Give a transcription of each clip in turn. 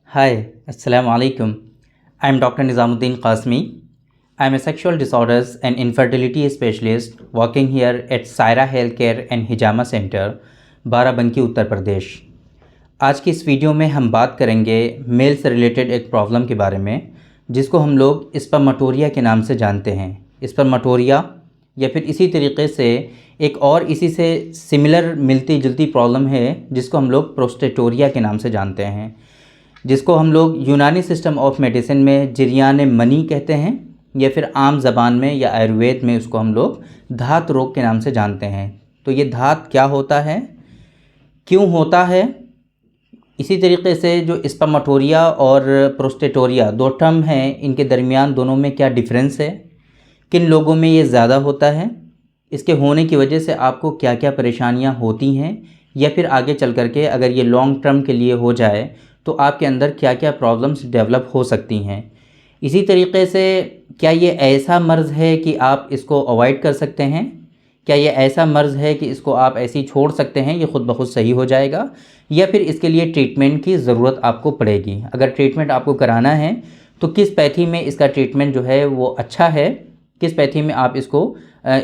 Hi, Assalamu alaikum. I am Dr. Nizamuddin Qasmi. I am a sexual disorders and infertility specialist working here at Saira Healthcare and Hijama Center, Barabanki Uttar Pradesh. आज की इस video में हम बात करेंगे mail से related एक प्रॉब्लम के बारे में, जिसको हम लोग स्पर्मेटोरिया के नाम से जानते हैं। स्पर्मेटोरिया या फिर इसी तरीके से एक और इसी से सिमिलर मिलती जुलती प्रॉब्लम है जिसको हम लोग प्रोस्टेटोरिया के नाम से जानते हैं, जिसको हम लोग यूनानी सिस्टम ऑफ मेडिसिन में जिरयान मनी कहते हैं या फिर आम ज़बान में या आयुर्वेद में उसको हम लोग धात रोग के नाम से जानते हैं। तो ये धात क्या होता है, क्यों होता है, इसी तरीके से जो स्पर्मेटोरिया और प्रोस्टेटोरिया दो टर्म हैं, इनके दरमियान दोनों में क्या डिफरेंस है, किन लोगों में ये ज़्यादा होता है, इसके होने की वजह से आपको क्या क्या परेशानियां होती हैं, या फिर आगे चल कर के अगर ये लॉन्ग टर्म के लिए हो जाए तो आपके अंदर क्या क्या प्रॉब्लम्स डेवलप हो सकती हैं। इसी तरीके से क्या ये ऐसा मर्ज़ है कि आप इसको अवॉइड कर सकते हैं, क्या ये ऐसा मर्ज़ है कि इसको आप ऐसे ही छोड़ सकते हैं, ये ख़ुद ब खुद सही हो जाएगा, या फिर इसके लिए ट्रीटमेंट की ज़रूरत आपको पड़ेगी। अगर ट्रीटमेंट आपको कराना है तो किस पैथी में इसका ट्रीटमेंट जो है वो अच्छा है, किस पैथी में आप इसको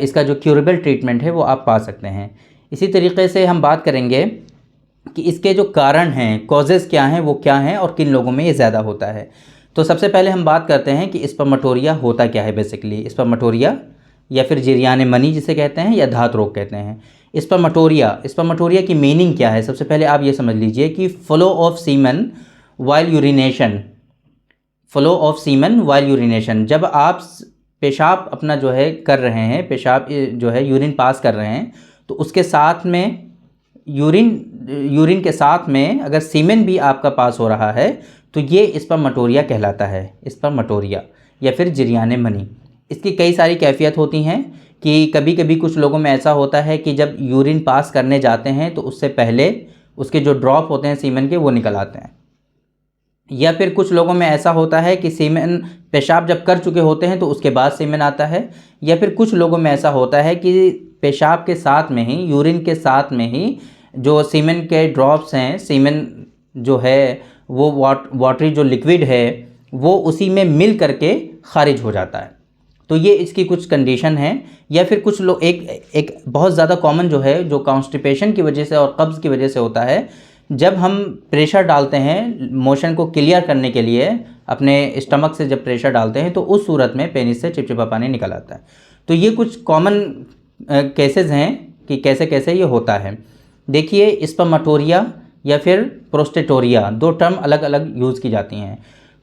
इसका जो क्यूरेबल ट्रीटमेंट है वो आप पा सकते हैं। इसी तरीके से हम बात करेंगे कि इसके जो कारण हैं, कॉजेज़ क्या हैं, वो क्या हैं और किन लोगों में ये ज़्यादा होता है। तो सबसे पहले हम बात करते हैं कि स्पर्मेटोरिया होता क्या है। बेसिकली स्पर्मेटोरिया या फिर जिरयान मनी जिसे कहते हैं या धात रोग कहते हैं। स्पर्मेटोरिया की मीनिंग क्या है, सबसे पहले आप ये समझ लीजिए कि flow of semen while urination. Flow of semen while urination, जब आप पेशाब अपना जो है कर रहे हैं, पेशाब जो है यूरिन पास कर रहे हैं, तो उसके साथ में यूरिन के साथ में अगर सीमेन भी आपका पास हो रहा है तो ये स्पर्मेटोरिया कहलाता है। स्पर्मेटोरिया या फिर जिरयान मनी। इसकी कई सारी कैफियत होती हैं कि कभी कभी कुछ लोगों में ऐसा होता है कि जब यूरिन पास करने जाते हैं तो उससे पहले उसके जो ड्रॉप होते हैं सीमेन के वो निकल आते हैं, या फिर कुछ लोगों में ऐसा होता है कि सीमेन पेशाब जब कर चुके होते हैं तो उसके बाद सीमेन आता है, या फिर कुछ लोगों में ऐसा होता है कि पेशाब के साथ में ही, यूरिन के साथ में ही जो सीमेन के ड्रॉप्स हैं, सीमेन जो है वो वाटरी जो लिक्विड है वो उसी में मिल करके खारिज हो जाता है। तो ये इसकी कुछ कंडीशन है। या फिर कुछ लोग एक बहुत ज़्यादा कॉमन जो है, जो कॉन्स्टिपेशन की वजह से और कब्ज़ की वजह से होता है, जब हम प्रेशर डालते हैं मोशन को क्लियर करने के लिए, अपने स्टमक से जब प्रेशर डालते हैं तो उस सूरत में पेनिस से चिपचिपा पानी निकल आता है। तो ये कुछ कॉमन केसेस हैं कि कैसे कैसे ये होता है। देखिए, स्पर्मेटोरिया या फिर प्रोस्टेटोरिया दो टर्म अलग अलग यूज़ की जाती हैं।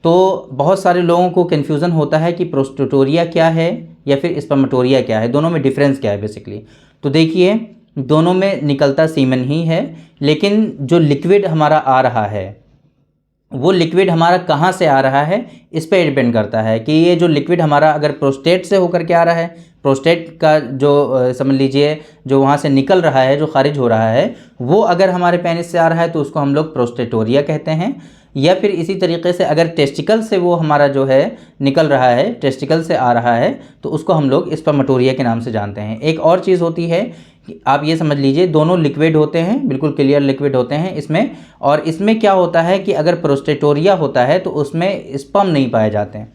तो बहुत सारे लोगों को कन्फ्यूज़न होता है कि प्रोस्टेटोरिया क्या है या फिर स्पर्मेटोरिया क्या है, दोनों में डिफरेंस क्या है बेसिकली। तो देखिए, दोनों में निकलता सीमेन ही है, लेकिन जो लिक्विड हमारा आ रहा है वो लिक्विड हमारा कहाँ से आ रहा है इस पर डिपेंड करता है कि ये जो लिक्विड हमारा अगर प्रोस्टेट से होकर के आ रहा है, प्रोस्टेट का जो समझ लीजिए जो वहाँ से निकल रहा है, जो खारिज हो रहा है, वो अगर हमारे पेनिस से आ रहा है तो उसको हम लोग प्रोस्टेटोरिया कहते हैं। या फिर इसी तरीके से अगर टेस्टिकल से वो हमारा जो है निकल रहा है, टेस्टिकल से आ रहा है, तो उसको हम लोग स्पर्मेटोरिया के नाम से जानते हैं। एक और चीज़ होती है कि आप ये समझ लीजिए दोनों लिक्विड होते हैं, बिल्कुल क्लियर लिक्विड होते हैं इसमें। और इसमें क्या होता है कि अगर प्रोस्टेटोरिया होता है तो उसमें स्पर्म नहीं पाए जाते हैं,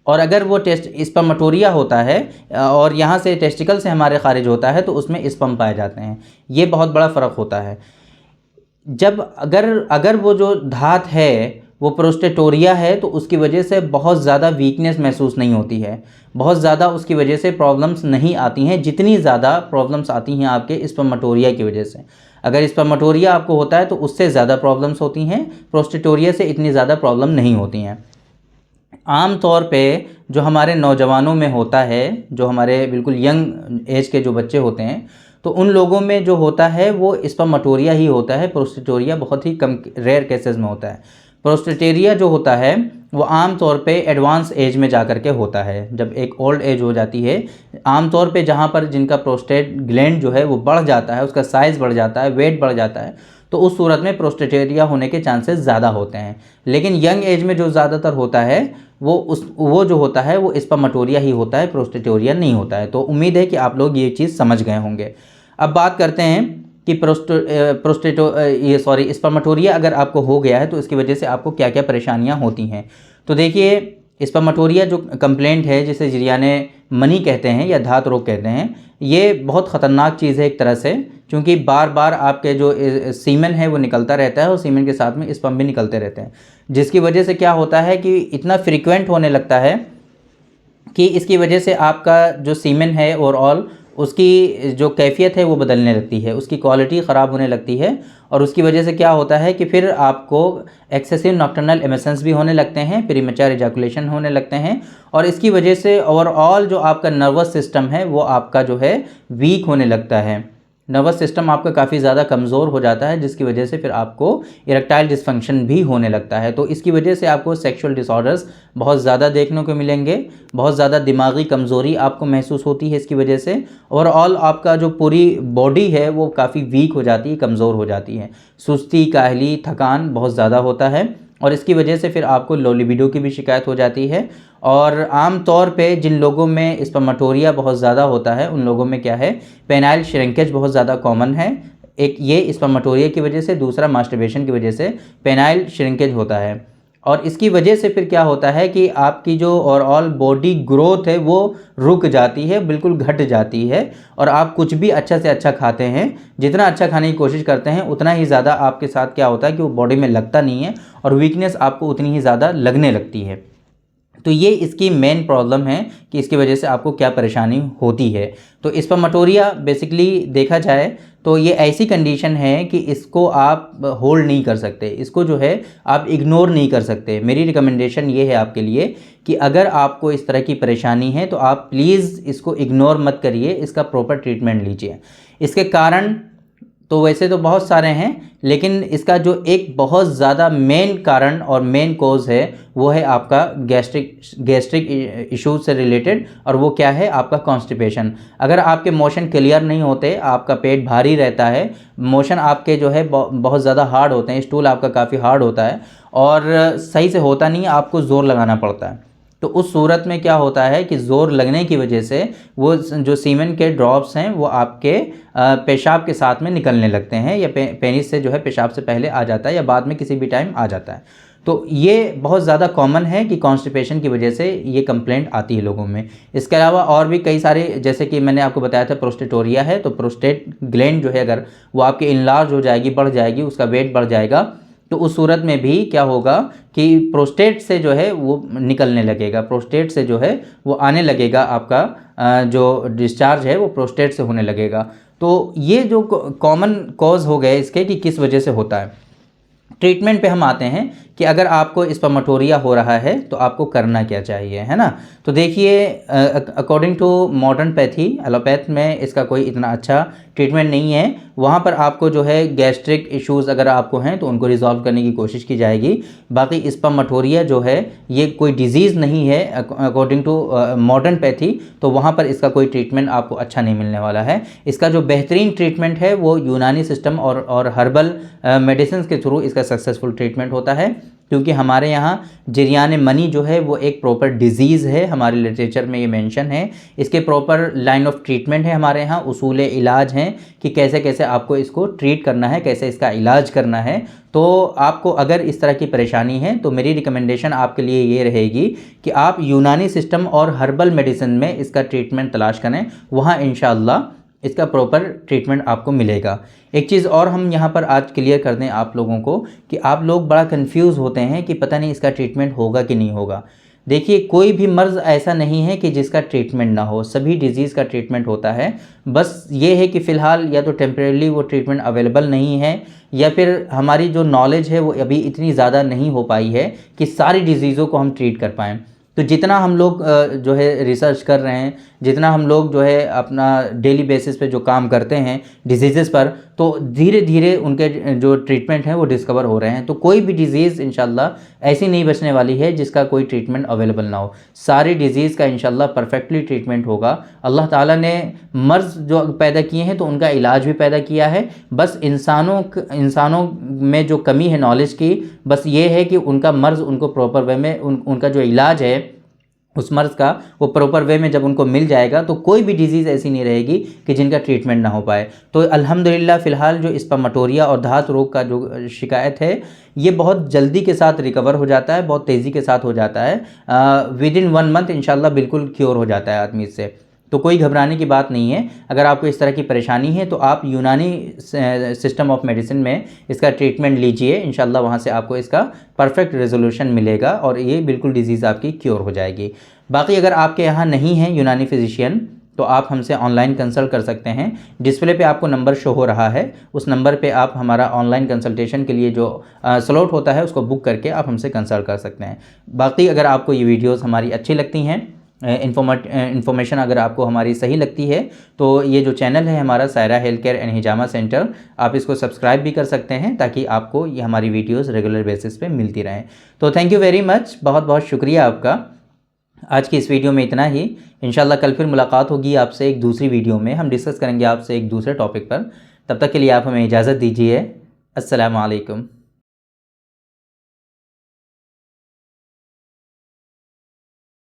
और अगर वो स्पर्मेटोरिया होता है और यहाँ से टेस्टिकल से हमारे खारिज होता है तो उसमें स्पर्म पाए जाते हैं। ये बहुत बड़ा फ़र्क होता है। जब अगर वो जो धात है वो प्रोस्टेटोरिया है तो उसकी वजह से बहुत ज़्यादा वीकनेस महसूस नहीं होती है, बहुत ज़्यादा उसकी वजह से प्रॉब्लम्स नहीं आती हैं जितनी ज़्यादा प्रॉब्लम्स आती हैं आपके स्पर्मेटोरिया की वजह से। अगर स्पर्मेटोरिया आपको होता है तो उससे ज़्यादा प्रॉब्लम्स होती हैं, प्रोस्टेटोरिया से इतनी ज़्यादा प्रॉब्लम नहीं होती हैं। आम तौर पे जो हमारे नौजवानों में होता है, जो हमारे बिल्कुल यंग एज के जो बच्चे होते हैं, तो उन लोगों में जो होता है वो स्पर्मेटोरिया ही होता है। प्रोस्टेटोरिया बहुत ही कम रेयर केसेस में होता है। प्रोस्टेटेरिया जो होता है वो आम तौर पे एडवांस एज में जा कर के होता है, जब एक ओल्ड एज हो जाती है। आम तौर पे जहाँ पर जिनका प्रोस्टेट ग्लैंड जो है वो बढ़ जाता है, उसका साइज़ बढ़ जाता है, वेट बढ़ जाता है, तो उस सूरत में प्रोस्टेटेरिया होने के चांसेस ज़्यादा होते हैं। लेकिन यंग एज में जो ज़्यादातर होता है वो जो होता है वो स्पर्मेटोरिया ही होता है, प्रोस्टेटोरिया नहीं होता है। तो उम्मीद है कि आप लोग ये चीज़ समझ गए होंगे। अब बात करते हैं कि स्पर्मेटोरिया अगर आपको हो गया है तो इसकी वजह से आपको क्या क्या परेशानियां होती हैं। तो देखिए, स्पर्मेटोरिया जो कंप्लेंट है, जिसे जरियाने मनी कहते हैं या धात रोग कहते हैं, ये बहुत ख़तरनाक चीज़ है एक तरह से, क्योंकि बार बार आपके जो सीमेन है वो निकलता रहता है और सीमेन के साथ में स्पर्म भी निकलते रहते हैं, जिसकी वजह से क्या होता है कि इतना फ्रीक्वेंट होने लगता है कि इसकी वजह से आपका जो सीमेन है ओवरऑल उसकी जो कैफियत है वो बदलने लगती है, उसकी क्वालिटी ख़राब होने लगती है। और उसकी वजह से क्या होता है कि फिर आपको एक्सेसिव नॉक्टर्नल एमिशंस भी होने लगते हैं, प्रीमैच्योर इजैकुलेशन होने लगते हैं, और इसकी वजह से ओवरऑल जो आपका नर्वस सिस्टम है वो आपका जो है वीक होने लगता है। नर्वस सिस्टम आपका काफ़ी ज़्यादा कमज़ोर हो जाता है, जिसकी वजह से फिर आपको इरेक्टाइल डिसफंक्शन भी होने लगता है। तो इसकी वजह से आपको सेक्सुअल डिसऑर्डर्स बहुत ज़्यादा देखने को मिलेंगे, बहुत ज़्यादा दिमागी कमज़ोरी आपको महसूस होती है इसकी वजह से। ओवरऑल आपका जो पूरी बॉडी है वो काफ़ी वीक हो जाती है, कमज़ोर हो जाती है, सुस्ती, काहली, थकान बहुत ज़्यादा होता है, और इसकी वजह से फिर आपको लो लिबिडो की भी शिकायत हो जाती है। और आम तौर पे जिन लोगों में स्पर्मेटोरिया बहुत ज़्यादा होता है उन लोगों में क्या है, पेनाइल श्रिंकेज बहुत ज़्यादा कॉमन है। एक ये स्पर्मेटोरिया की वजह से, दूसरा मास्टरबेशन की वजह से पेनाइल श्रिंकेज होता है। और इसकी वजह से फिर क्या होता है कि आपकी जो ओवरऑल बॉडी ग्रोथ है वो रुक जाती है, बिल्कुल घट जाती है, और आप कुछ भी अच्छा से अच्छा खाते हैं, जितना अच्छा खाने की कोशिश करते हैं उतना ही ज़्यादा आपके साथ क्या होता है कि वो बॉडी में लगता नहीं है, और वीकनेस आपको उतनी ही ज़्यादा लगने लगती है। तो ये इसकी मेन प्रॉब्लम है कि इसकी वजह से आपको क्या परेशानी होती है। तो स्पर्मेटोरिया बेसिकली देखा जाए तो ये ऐसी कंडीशन है कि इसको आप होल्ड नहीं कर सकते, इसको जो है आप इग्नोर नहीं कर सकते। मेरी रिकमेंडेशन ये है आपके लिए कि अगर आपको इस तरह की परेशानी है तो आप प्लीज़ इसको इग्नोर मत करिए, इसका प्रॉपर ट्रीटमेंट लीजिए। इसके कारण तो वैसे तो बहुत सारे हैं, लेकिन इसका जो एक बहुत ज़्यादा मेन कारण और मेन कॉज है वो है आपका गैस्ट्रिक इश्यूज से रिलेटेड, और वो क्या है, आपका कॉन्स्टिपेशन। अगर आपके मोशन क्लियर नहीं होते, आपका पेट भारी रहता है, मोशन आपके जो है बहुत ज़्यादा हार्ड होते हैं, स्टूल आपका काफ़ी हार्ड होता है और सही से होता नहीं है, आपको ज़ोर लगाना पड़ता है, तो उस सूरत में क्या होता है कि ज़ोर लगने की वजह से वो जो सीमेन के ड्रॉप्स हैं वो आपके पेशाब के साथ में निकलने लगते हैं, या पेनिस से जो है पेशाब से पहले आ जाता है या बाद में किसी भी टाइम आ जाता है। तो ये बहुत ज़्यादा कॉमन है कि कॉन्स्टिपेशन की वजह से ये कंप्लेंट आती है लोगों में। इसके अलावा और भी कई सारे, जैसे कि मैंने आपको बताया था प्रोस्टेटोरिया है, तो प्रोस्टेट ग्लैंड जो है अगर वो आपकी इनलार्ज हो जाएगी, बढ़ जाएगी, उसका वेट बढ़ जाएगा, तो उस सूरत में भी क्या होगा कि प्रोस्टेट से जो है वो निकलने लगेगा, प्रोस्टेट से जो है वो आने लगेगा, आपका जो डिस्चार्ज है वो प्रोस्टेट से होने लगेगा। तो ये जो कॉमन कॉज हो गए इसके कि किस वजह से होता है। ट्रीटमेंट पे हम आते हैं कि अगर आपको स्पर्मेटोरिया हो रहा है तो आपको करना क्या चाहिए, है ना। तो देखिए, according to modern pathy, allopath में इसका कोई इतना अच्छा ट्रीटमेंट नहीं है। वहाँ पर आपको जो है गैस्ट्रिक इश्यूज़ अगर आपको हैं तो उनको रिजॉल्व करने की कोशिश की जाएगी। बाकी स्पर्मेटोरिया जो है ये कोई डिजीज़ नहीं है अकॉर्डिंग टू मॉडर्न पैथी, तो वहाँ पर इसका कोई ट्रीटमेंट आपको अच्छा नहीं मिलने वाला है। इसका जो बेहतरीन ट्रीटमेंट है वो यूनानी सिस्टम और हर्बल मेडिसिन के थ्रू इसका सक्सेसफुल ट्रीटमेंट होता है, क्योंकि हमारे यहाँ जरियाने मनी जो है वो एक प्रॉपर डिजीज़ है, हमारे लिटरेचर में ये मेंशन है। इसके प्रॉपर लाइन ऑफ ट्रीटमेंट है हमारे यहाँ, उसूल इलाज हैं कि कैसे कैसे आपको इसको ट्रीट करना है, कैसे इसका इलाज करना है। तो आपको अगर इस तरह की परेशानी है तो मेरी रिकमेंडेशन आपके लिए ये रहेगी कि आप यूनानी सिस्टम और हर्बल मेडिसिन में इसका ट्रीटमेंट तलाश करें, वहाँ इंशाअल्लाह इसका प्रॉपर ट्रीटमेंट आपको मिलेगा। एक चीज़ और हम यहाँ पर आज क्लियर कर दें आप लोगों को कि आप लोग बड़ा कंफ्यूज होते हैं कि पता नहीं इसका ट्रीटमेंट होगा कि नहीं होगा। देखिए, कोई भी मर्ज़ ऐसा नहीं है कि जिसका ट्रीटमेंट ना हो, सभी डिजीज़ का ट्रीटमेंट होता है। बस ये है कि फ़िलहाल या तो टेम्परेरी वो ट्रीटमेंट अवेलेबल नहीं है, या फिर हमारी जो नॉलेज है वो अभी इतनी ज़्यादा नहीं हो पाई है कि सारी डिजीज़ों को हम ट्रीट कर पाएँ। तो जितना हम लोग जो है रिसर्च कर रहे हैं, जितना हम लोग जो है अपना डेली बेसिस पे जो काम करते हैं डिजीज़ पर, तो धीरे धीरे उनके जो ट्रीटमेंट हैं वो डिस्कवर हो रहे हैं। तो कोई भी डिज़ीज़ इंशाल्लाह ऐसी नहीं बचने वाली है जिसका कोई ट्रीटमेंट अवेलेबल ना हो। सारी डिज़ीज़ का इंशाल्लाह परफेक्टली ट्रीटमेंट होगा। अल्लाह ताला ने मर्ज़ जो पैदा किए हैं तो उनका इलाज भी पैदा किया है। बस इंसानों में जो कमी है नॉलेज की, बस ये है कि उनका मर्ज़ उनको प्रॉपर वे में उनका जो इलाज है उस मर्ज़ का वो प्रॉपर वे में जब उनको मिल जाएगा तो कोई भी डिज़ीज़ ऐसी नहीं रहेगी कि जिनका ट्रीटमेंट ना हो पाए। तो अल्हम्दुलिल्लाह फ़िलहाल जो स्पर्मेटोरिया और धात रोग का जो शिकायत है, ये बहुत जल्दी के साथ रिकवर हो जाता है, बहुत तेज़ी के साथ हो जाता है। विदिन 1 मंथ इंशाल्लाह बिल्कुल क्योर हो जाता है आदमी इससे। तो कोई घबराने की बात नहीं है। अगर आपको इस तरह की परेशानी है तो आप यूनानी सिस्टम ऑफ मेडिसिन में इसका ट्रीटमेंट लीजिए, इंशाल्लाह वहाँ से आपको इसका परफेक्ट रेजोल्यूशन मिलेगा और ये बिल्कुल डिज़ीज़ आपकी क्योर हो जाएगी। बाकी अगर आपके यहाँ नहीं है यूनानी फिजिशियन तो आप हमसे ऑनलाइन कंसल्ट कर सकते हैं। डिस्प्ले पे आपको नंबर शो हो रहा है, उस नंबर पे आप हमारा ऑनलाइन कंसल्टेशन के लिए जो स्लॉट होता है उसको बुक करके आप हमसे कंसल्ट कर सकते हैं। बाकी अगर आपको ये वीडियोस हमारी अच्छी लगती हैं, इन्फॉर्मेशन अगर आपको हमारी सही लगती है तो ये जो चैनल है हमारा Saira health care and hijama centre, आप इसको सब्सक्राइब भी कर सकते हैं ताकि आपको ये हमारी वीडियोस रेगुलर बेसिस पे मिलती रहें। तो थैंक यू वेरी मच, बहुत बहुत शुक्रिया आपका। आज की इस वीडियो में इतना ही। इंशाल्लाह कल फिर मुलाकात होगी आपसे एक दूसरी वीडियो में, हम डिस्कस करेंगे आपसे एक दूसरे टॉपिक पर। तब तक के लिए आप हमें इजाज़त दीजिए। अस्सलामु अलैकुम।